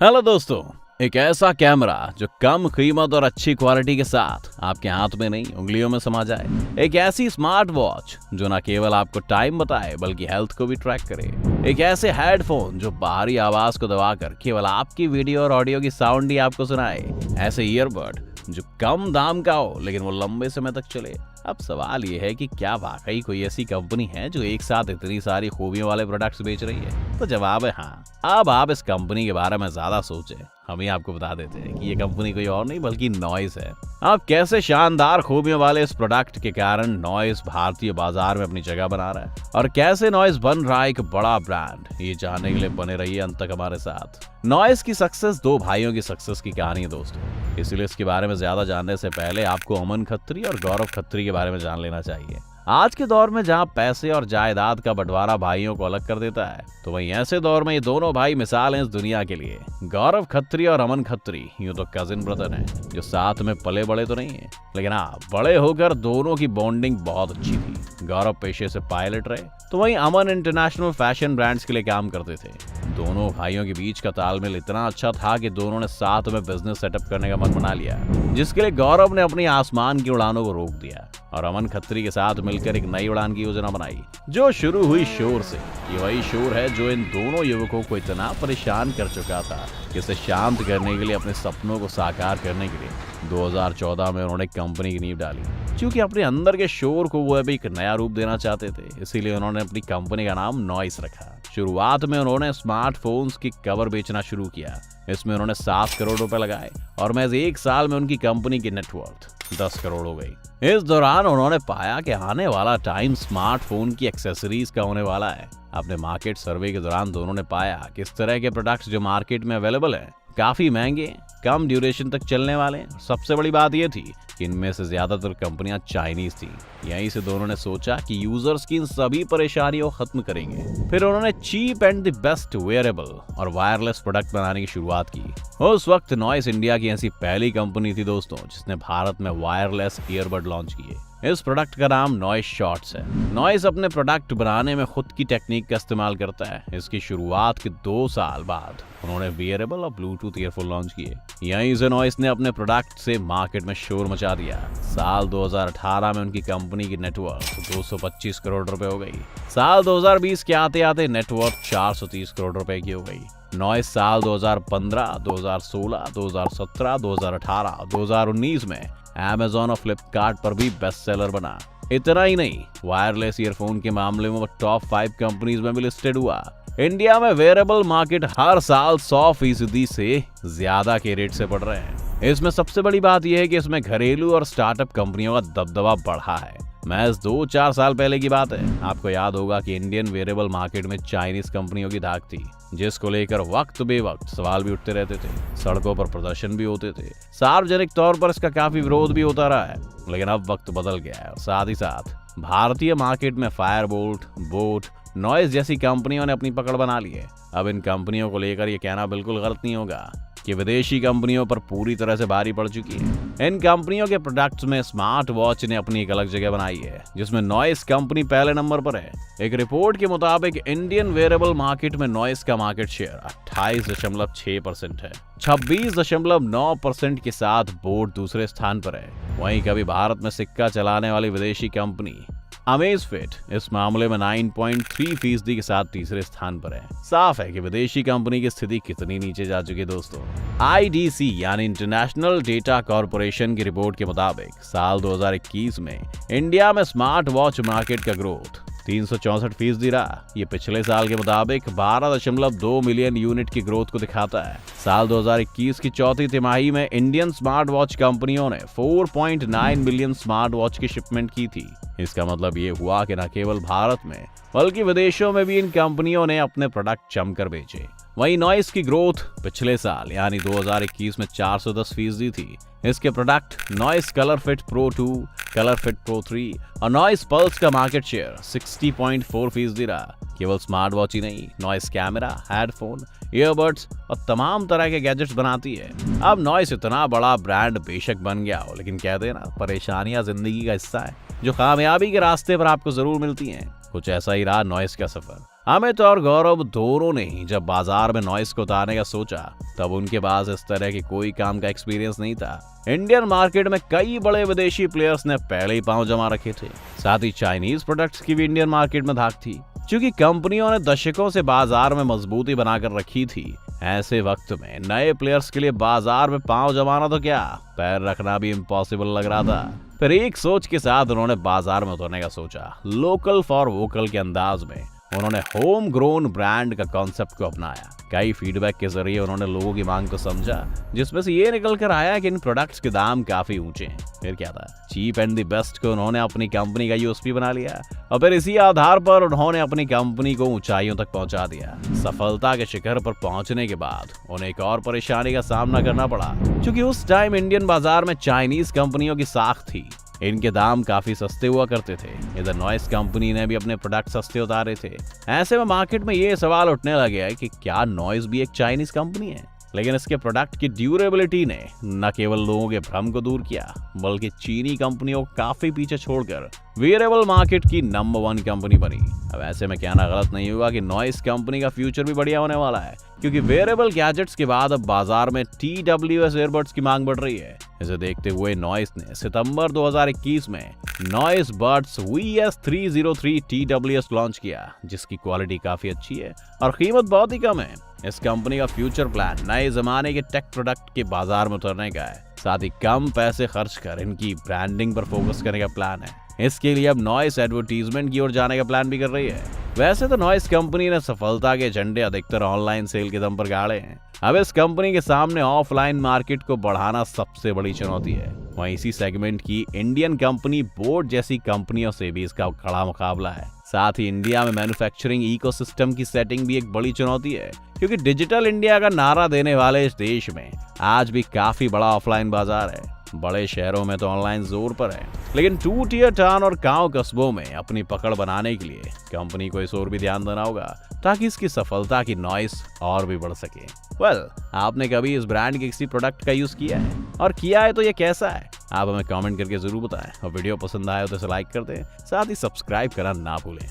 Hello दोस्तों, एक ऐसा कैमरा जो कम कीमत और अच्छी क्वालिटी के साथ आपके हाथ में नहीं उंगलियों में समा जाए। एक ऐसी स्मार्ट वॉच जो न केवल आपको टाइम बताए बल्कि हेल्थ को भी ट्रैक करे। एक ऐसे हेडफोन जो बाहरी आवाज को दबाकर केवल आपकी वीडियो और ऑडियो की साउंड ही आपको सुनाए। ऐसे ईयरबड जो कम दाम का हो लेकिन वो लंबे समय तक चले। अब सवाल ये है कि क्या वाकई कोई ऐसी कंपनी है जो एक साथ इतनी सारी खूबियों वाले प्रोडक्ट्स बेच रही है? तो जवाब है हाँ। अब आप इस कंपनी के बारे में ज्यादा सोचें, हम ही आपको बता देते हैं कि ये कंपनी कोई और नहीं बल्कि नॉइस है। आप कैसे शानदार खूबियों वाले इस प्रोडक्ट के कारण नॉइस भारतीय बाजार में अपनी जगह बना रहा है और कैसे नॉइस बन रहा है एक बड़ा ब्रांड, ये जानने के लिए बने रहिए अंत तक हमारे साथ। नॉइस की सक्सेस दो भाइयों की सक्सेस की कहानी है दोस्तों, इसलिए इसके बारे में ज्यादा जानने से पहले आपको अमन खत्री और गौरव खत्री के बारे में जान लेना चाहिए। आज के दौर में जहां पैसे और जायदाद का बंटवारा भाइयों को अलग कर देता है, तो वहीं ऐसे दौर में ये दोनों भाई मिसाल हैं इस दुनिया के लिए। गौरव खत्री और अमन खत्री यूं तो कजिन ब्रदर हैं जो साथ में पले बड़े तो नहीं है, लेकिन हाँ बड़े होकर दोनों की बॉन्डिंग बहुत अच्छी थी। गौरव पेशे से पायलट रहे तो वहीं अमन इंटरनेशनल फैशन ब्रांड्स के लिए काम करते थे। दोनों भाइयों के बीच का तालमेल इतना अच्छा था कि दोनों ने साथ में बिजनेस सेटअप करने का मन बना लिया, जिसके लिए गौरव ने अपनी आसमान की उड़ानों को रोक दिया और अमन खत्री के साथ मिलकर एक नई उड़ान की योजना बनाई जो शुरू हुई शोर से। ये वही शोर है जो इन दोनों युवकों को इतना परेशान कर चुका था कि इसे शांत करने के लिए, अपने सपनों को साकार करने के लिए 2014 में उन्होंने कंपनी की नींव डाली। क्योंकि अपने अंदर के शोर को वो अभी एक नया रूप देना चाहते थे, इसीलिए उन्होंने अपनी कंपनी का नाम नॉइस रखा। शुरुआत में उन्होंने स्मार्टफोन्स की कवर बेचना शुरू किया। इसमें उन्होंने 7 करोड़ रुपए लगाए और महज 1 साल में उनकी कंपनी की नेटवर्थ 10 करोड़ हो गई। इस दौरान उन्होंने पाया कि आने वाला टाइम स्मार्टफोन की एक्सेसरीज का होने वाला है। अपने मार्केट सर्वे के दौरान दोनों ने पाया कि इस तरह के प्रोडक्ट्स जो मार्केट में अवेलेबल हैं काफी महंगे, कम ड्यूरेशन तक चलने वाले। सबसे बड़ी बात यह थी कि इनमें से ज्यादातर कंपनियां चाइनीज थी। यहीं से दोनों ने सोचा कि यूजर्स की इन सभी परेशानियों को खत्म करेंगे। फिर उन्होंने cheap and the best wearable और वायरलेस प्रोडक्ट बनाने की शुरुआत की। उस वक्त नॉइस इंडिया की ऐसी पहली कंपनी थी दोस्तों जिसने भारत में वायरलेस ईयरबड लॉन्च किए। इस प्रोडक्ट का नाम नॉइस शॉर्ट्स है। नॉइस अपने प्रोडक्ट बनाने में खुद की टेक्निक का इस्तेमाल करता है। इसकी शुरुआत के 2 साल बाद उन्होंने वियरेबल और ब्लूटूथ ईयरफोन लॉन्च किए। यहीं से नॉइस ने अपने प्रोडक्ट से मार्केट में शोर मचा दिया। साल 2018 में उनकी कंपनी की नेटवर्थ 225 करोड़ रुपए हो गई। साल 2020 के आते आते नेटवर्थ 430 करोड़ रुपए की हो गई। नॉइस साल 2015, 2016, 2017, 2018, 2019 में Amazon और फ्लिपकार्ट पर भी बेस्ट सेलर बना। इतना ही नहीं, वायरलेस ईयरफोन के मामले में वो टॉप 5 कंपनीज में भी लिस्टेड हुआ। इंडिया में वेयरेबल मार्केट हर साल 100% से ज्यादा के रेट से बढ़ रहे हैं। इसमें सबसे बड़ी बात यह है कि इसमें घरेलू और स्टार्टअप कंपनियों का दबदबा बढ़ा है। महज 2-4 साल पहले की बात है। आपको याद होगा कि इंडियन वेयरेबल मार्केट में चाइनीज कंपनियों की धाक थी, जिसको लेकर वक्त बेवक्त सवाल भी उठते रहते थे। सड़कों पर प्रदर्शन भी होते थे। सार्वजनिक तौर पर इसका काफी विरोध भी होता रहा है। लेकिन अब वक्त बदल गया है और साथ ही साथ भारतीय मार्केट में फायरबोल्ट, बोट, नॉइस जैसी कंपनियों ने अपनी पकड़ बना ली है। अब इन कंपनियों को लेकर यह कहना बिल्कुल गलत नहीं होगा कि विदेशी कंपनियों पर पूरी तरह से भारी पड़ चुकी है। इन कंपनियों के प्रोडक्ट्स में स्मार्ट वॉच ने अपनी एक अलग जगह बनाई है, जिसमें नॉइस कंपनी पहले नंबर पर है। एक रिपोर्ट के मुताबिक इंडियन वेयरेबल मार्केट में नॉइस का मार्केट शेयर 28.6% है। 26.9% के साथ बोट दूसरे स्थान पर है। वहीं कभी भारत में सिक्का चलाने वाली विदेशी कंपनी अमेजफिट इस मामले में 9.3% के साथ तीसरे स्थान पर है। साफ है कि विदेशी कंपनी की स्थिति कितनी नीचे जा चुकी है दोस्तों। IDC यानी इंटरनेशनल डेटा कॉर्पोरेशन की रिपोर्ट के मुताबिक साल 2021 में इंडिया में स्मार्ट वॉच मार्केट का ग्रोथ 364% रहा। ये पिछले साल के मुताबिक 12.2 मिलियन यूनिट की ग्रोथ को दिखाता है। साल 2021 की चौथी तिमाही में इंडियन स्मार्ट वॉच कंपनियों ने 4.9 मिलियन स्मार्ट वॉच की शिपमेंट की थी। इसका मतलब ये हुआ कि न केवल भारत में बल्कि विदेशों में भी इन कंपनियों ने अपने प्रोडक्ट जमकर बेचे। वहीं नॉइस की ग्रोथ पिछले साल यानी 2021 में 410% थी। इसके product noise colour fit pro 2, colour fit pro 3 और नॉइस पल्स का मार्केट शेयर 60.4% रहा। केवल स्मार्ट वॉच ही नहीं, नॉइस कैमरा, हेडफोन, ईयरबड्स और तमाम तरह के गैजेट्स बनाती है। अब नॉइस इतना बड़ा ब्रांड बेशक बन गया हो, लेकिन कहते हैं ना, परेशानियां जिंदगी का हिस्सा है जो कामयाबी के रास्ते पर आपको जरूर मिलती हैं। कुछ ऐसा ही रहा नॉइस का सफर। अमित और गौरव दोनों ने ही जब बाजार में नॉइस को उतारने का सोचा तब उनके पास इस तरह के कोई काम का एक्सपीरियंस नहीं था। इंडियन मार्केट में कई बड़े विदेशी प्लेयर्स ने पहले ही पांव जमा रखे थे। साथ ही चाइनीज प्रोडक्ट्स की भी इंडियन मार्केट में धाक थी। क्योंकि कंपनियों ने दशकों से बाजार में मजबूती बनाकर रखी थी, ऐसे वक्त में नए प्लेयर्स के लिए बाजार में पांव जमाना तो क्या, पैर रखना भी इम्पॉसिबल लग रहा था। फिर एक सोच के साथ उन्होंने बाजार में उतरने का सोचा। लोकल फॉर वोकल के अंदाज में उन्होंने होम ग्रोन ब्रांड का कॉन्सेप्ट को अपनाया। कई फीडबैक के जरिए उन्होंने लोगों की मांग को समझा, जिसमें से ये निकल कर आया कि इन प्रोडक्ट्स के दाम काफी ऊंचे हैं। फिर क्या था, चीप एंड द बेस्ट को उन्होंने अपनी कंपनी का यूएसपी बना लिया और फिर इसी आधार पर उन्होंने अपनी कंपनी को ऊंचाइयों तक पहुंचा दिया। सफलता के शिखर पर पहुंचने के बाद उन्हें एक और परेशानी का सामना करना पड़ा, क्योंकि उस टाइम इंडियन बाजार में चाइनीज कंपनियों की साख थी। इनके दाम काफी सस्ते हुआ करते थे। इधर नॉइस कंपनी ने भी अपने प्रोडक्ट सस्ते उतारे थे। ऐसे में मार्केट में ये सवाल उठने लगे है कि क्या नॉइस भी एक चाइनीज कंपनी है। लेकिन इसके प्रोडक्ट की ड्यूरेबिलिटी ने न केवल लोगों के भ्रम को दूर किया, बल्कि चीनी कंपनियों को काफी पीछे छोड़कर वेयरेबल मार्केट की नंबर 1 कंपनी बनी। अब ऐसे में कहना गलत नहीं होगा कि नॉइस कंपनी का फ्यूचर भी बढ़िया होने वाला है, क्योंकि वेयरेबल गैजेट्स के बाद अब बाजार में TWS ईयरबड्स की मांग बढ़ रही है। इसे देखते हुए नॉइस ने सितंबर 2021 में noise buds VS303 TWS launch किया, जिसकी क्वालिटी काफी अच्छी है और कीमत बहुत ही कम है। इस कंपनी का फ्यूचर प्लान नए जमाने के टेक प्रोडक्ट के बाजार में उतरने का है। साथ ही कम पैसे खर्च कर इनकी ब्रांडिंग पर फोकस करने का प्लान है। इसके लिए अब नॉइस एडवर्टीजमेंट की ओर जाने का प्लान भी कर रही है। वैसे तो नॉइस कंपनी ने सफलता के झंडे अधिकतर ऑनलाइन सेल के दम पर गाड़े हैं। अब इस कंपनी के सामने ऑफलाइन मार्केट को बढ़ाना सबसे बड़ी चुनौती है। वहीं इसी सेगमेंट की इंडियन कंपनी बोट जैसी कंपनियों से भी इसका कड़ा मुकाबला है। साथ ही इंडिया में मैन्युफैक्चरिंग इकोसिस्टम की सेटिंग भी एक बड़ी चुनौती है, क्योंकि डिजिटल इंडिया का नारा देने वाले इस देश में आज भी काफी बड़ा ऑफलाइन बाजार है। बड़े शहरों में तो ऑनलाइन जोर पर है, लेकिन 2 टियर टाउन और गांव कस्बों में अपनी पकड़ बनाने के लिए कंपनी को इस ओर भी ध्यान देना होगा, ताकि इसकी सफलता की नॉइस और भी बढ़ सके। आपने कभी इस ब्रांड के किसी प्रोडक्ट का यूज किया है, और किया है तो ये कैसा है? आप हमें कमेंट करके जरूर बताएं, और वीडियो पसंद आए तो इसे लाइक कर दें, साथ ही सब्सक्राइब करना ना भूलें।